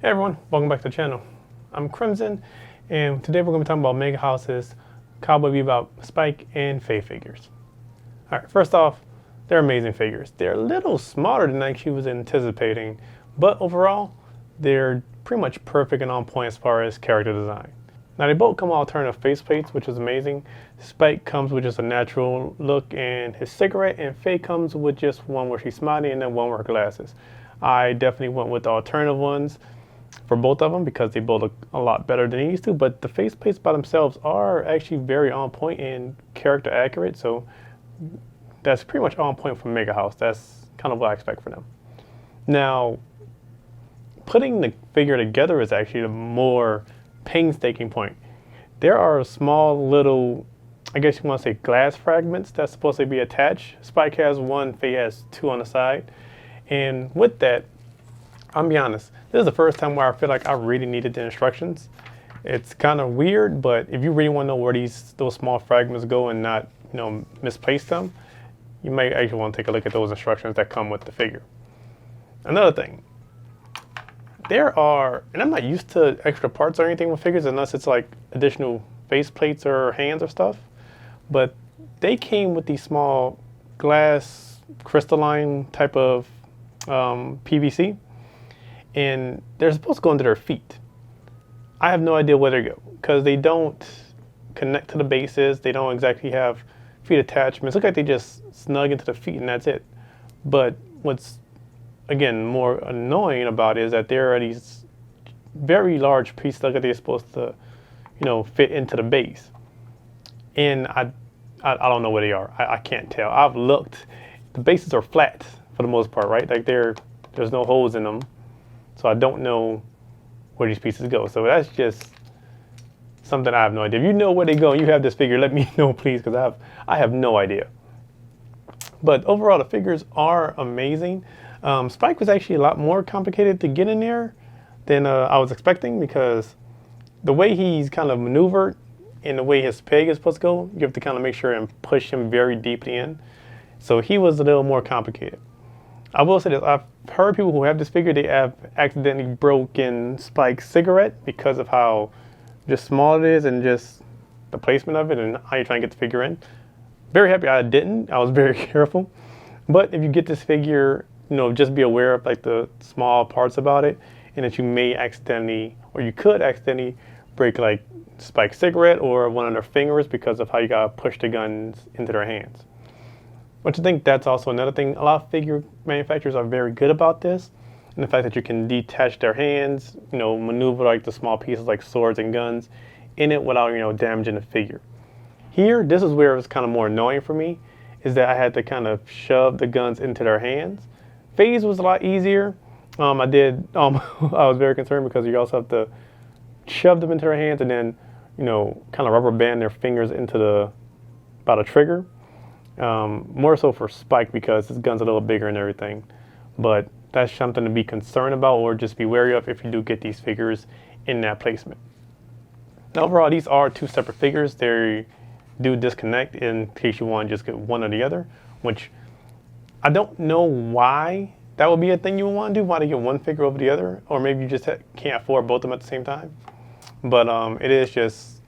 Hey everyone, welcome back to the channel. I'm Crimson, and today we're going to be talking about MegaHouse's Cowboy Bebop, Spike, and Faye figures. Alright, first off, they're amazing figures. They're a little smaller than I was anticipating, but overall, they're pretty much perfect and on point as far as character design. Now they both come with alternative faceplates, which is amazing. Spike comes with just a natural look and his cigarette, and Faye comes with just one where she's smiling and then one with her glasses. I definitely went with the alternative ones for both of them because they both look a lot better than they used to, but the faceplates by themselves are actually very on point and character accurate, so that's pretty much on point from MegaHouse. That's kind of what I expect from them. Now, putting the figure together is actually the more painstaking point. There are small little, I guess you want to say, glass fragments that's supposed to be attached. Spike has one, Faye has two on the side. And with that, I'll be honest, this is the first time where I feel like I really needed the instructions. It's kind of weird, but if you really want to know where those small fragments go and not, misplace them, you may actually want to take a look at those instructions that come with the figure. Another thing, there are, and I'm not used to extra parts or anything with figures unless it's like additional face plates or hands or stuff, but they came with these small glass crystalline type of PVC, and they're supposed to go into their feet. I have no idea where they go because they don't connect to the bases. They don't exactly have feet attachments. Look like they just snug into the feet and that's it. But what's, again, more annoying about it is that there are these very large pieces like they're supposed to, fit into the base. And I don't know where they are. I can't tell. I've looked. The bases are flat for the most part, right? Like there's no holes in them. So I don't know where these pieces go. So that's just something I have no idea. If you know where they go and you have this figure, let me know, please, because I have no idea. But overall, the figures are amazing. Spike was actually a lot more complicated to get in there than I was expecting, because the way he's kind of maneuvered and the way his peg is supposed to go, you have to kind of make sure and push him very deeply in. So he was a little more complicated. I will say this, I've heard people who have this figure, they have accidentally broken Spike's cigarette because of how just small it is and just the placement of it and how you're trying to get the figure in. Very happy I didn't. I was very careful. But if you get this figure, just be aware of like the small parts about it, and that you may accidentally, or you could accidentally break like Spike's cigarette or one of their fingers because of how you gotta push the guns into their hands. Which I think that's also another thing. A lot of figure manufacturers are very good about this, and the fact that you can detach their hands, maneuver like the small pieces like swords and guns in it without, damaging the figure. Here, this is where it was kind of more annoying for me, is that I had to kind of shove the guns into their hands. Faye's was a lot easier. I was very concerned because you also have to shove them into their hands and then, kind of rubber band their fingers into by the trigger. More so for Spike because his gun's a little bigger and everything. But that's something to be concerned about or just be wary of if you do get these figures in that placement. Now, overall, these are two separate figures. They do disconnect in case you want to just get one or the other, which I don't know why that would be a thing you would want to do, why to get one figure over the other, or maybe you just can't afford both of them at the same time. But it is just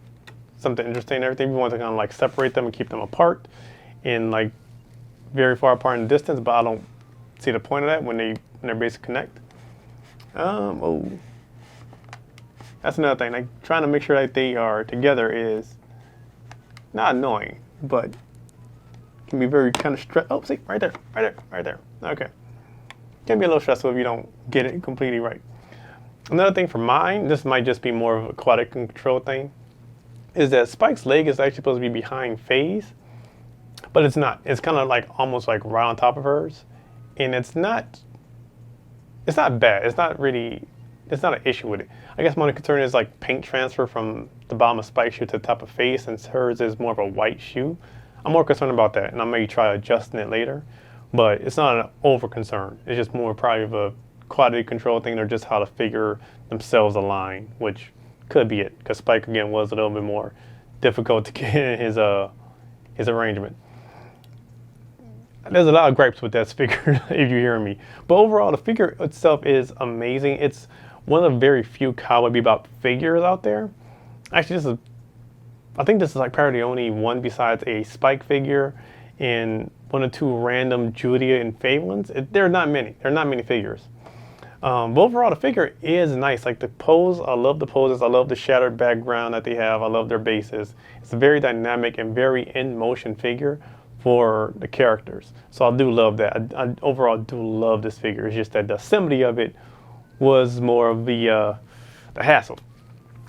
something interesting and everything. You want to kind of like separate them and keep them apart and like very far apart in the distance, but I don't see the point of that when they're basically connect. That's another thing. Like trying to make sure that they are together is not annoying, but can be very kind of stressful. Oh, see, right there. Okay. Can be a little stressful if you don't get it completely right. Another thing for mine, this might just be more of a aquatic control thing, is that Spike's leg is actually supposed to be behind Faye's, but it's not. It's kind of like almost like right on top of hers, and it's not bad. It's not an issue with it. I guess my only concern is like paint transfer from the bottom of Spike's shoe to the top of Faye, since hers is more of a white shoe. I'm more concerned about that, and I may try adjusting it later, but it's not an over concern. It's just more probably of a quality control thing or just how the figure themselves align, which could be it, because Spike again was a little bit more difficult to get in his arrangement. There's a lot of gripes with that figure if you hear me. But overall, the figure itself is amazing. It's one of the very few Cowboy Bebop figures out there. Actually, I think this is like probably the only one besides a Spike figure and one or two random Julia and Faye ones. There are not many. There are not many figures. But overall, the figure is nice. Like the pose, I love the poses. I love the shattered background that they have. I love their bases. It's a very dynamic and very in-motion figure for the characters. So I do love that. I overall do love this figure. It's just that the assembly of it was more of the hassle.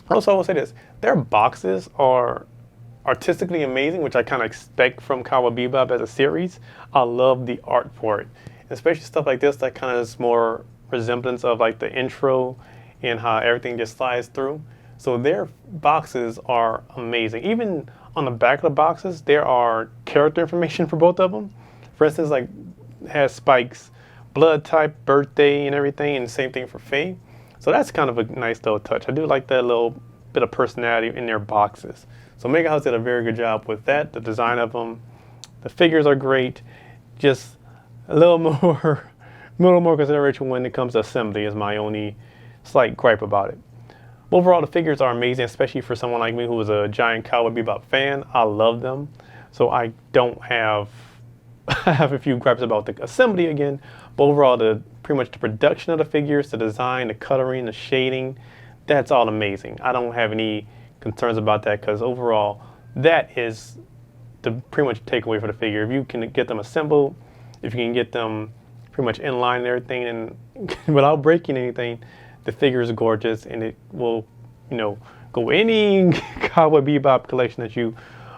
Also, I will say this. Their boxes are artistically amazing, which I kind of expect from Cowboy Bebop as a series. I love the art for it. Especially stuff like this that kind of is more resemblance of like the intro and how everything just slides through. So their boxes are amazing. Even on the back of the boxes, there are character information for both of them. For instance, like has Spike's blood type, birthday, and everything, and same thing for Faye. So that's kind of a nice little touch. I do like that little bit of personality in their boxes. So MegaHouse did a very good job with that. The design of them, the figures are great. Just a little more consideration when it comes to assembly is my only slight gripe about it. Overall, the figures are amazing, especially for someone like me who is a giant Cowboy Bebop fan. I love them. So I don't have, I have a few gripes about the assembly again, but overall, pretty much the production of the figures, the design, the coloring, the shading, that's all amazing. I don't have any concerns about that because overall, that is the pretty much takeaway for the figure. If you can get them assembled, if you can get them pretty much in line and everything, and without breaking anything, the figure is gorgeous, and it will, go any Cowboy Bebop collection that you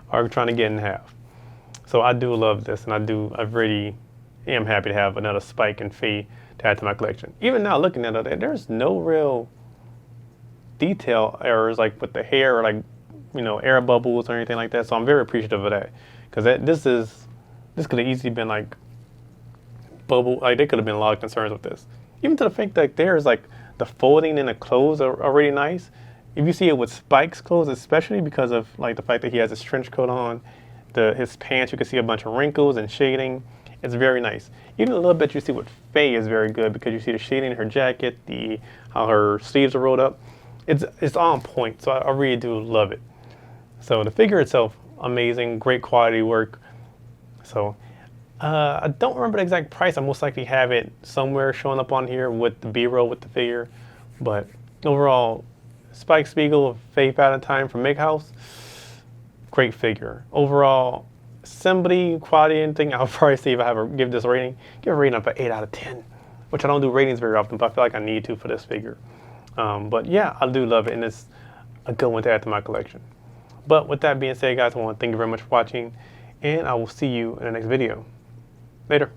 are trying to get in half. So I do love this, and I really am happy to have another Spike and Faye to add to my collection. Even now, looking at it, there's no real detail errors like with the hair or like, air bubbles or anything like that. So I'm very appreciative of that, because this could have easily been like bubble. Like there could have been a lot of concerns with this. Even to the fact that there's like the folding and the clothes are really nice. If you see it with Spike's clothes, especially because of like the fact that he has his trench coat on, his pants, you can see a bunch of wrinkles and shading. It's very nice. Even a little bit you see with Faye is very good because you see the shading in her jacket, how her sleeves are rolled up. It's on point, so I really do love it. So the figure itself, amazing, great quality work. So I don't remember the exact price. I most likely have it somewhere showing up on here with the B-roll with the figure. But overall, Spike Spiegel, Faye Valentine from MegaHouse, great figure. Overall, assembly, quality, anything, I'll probably see if I give this a rating. Give a rating of an 8 out of 10, which I don't do ratings very often, but I feel like I need to for this figure. But yeah, I do love it, and it's a good one to add to my collection. But with that being said, guys, I want to thank you very much for watching, and I will see you in the next video. Later.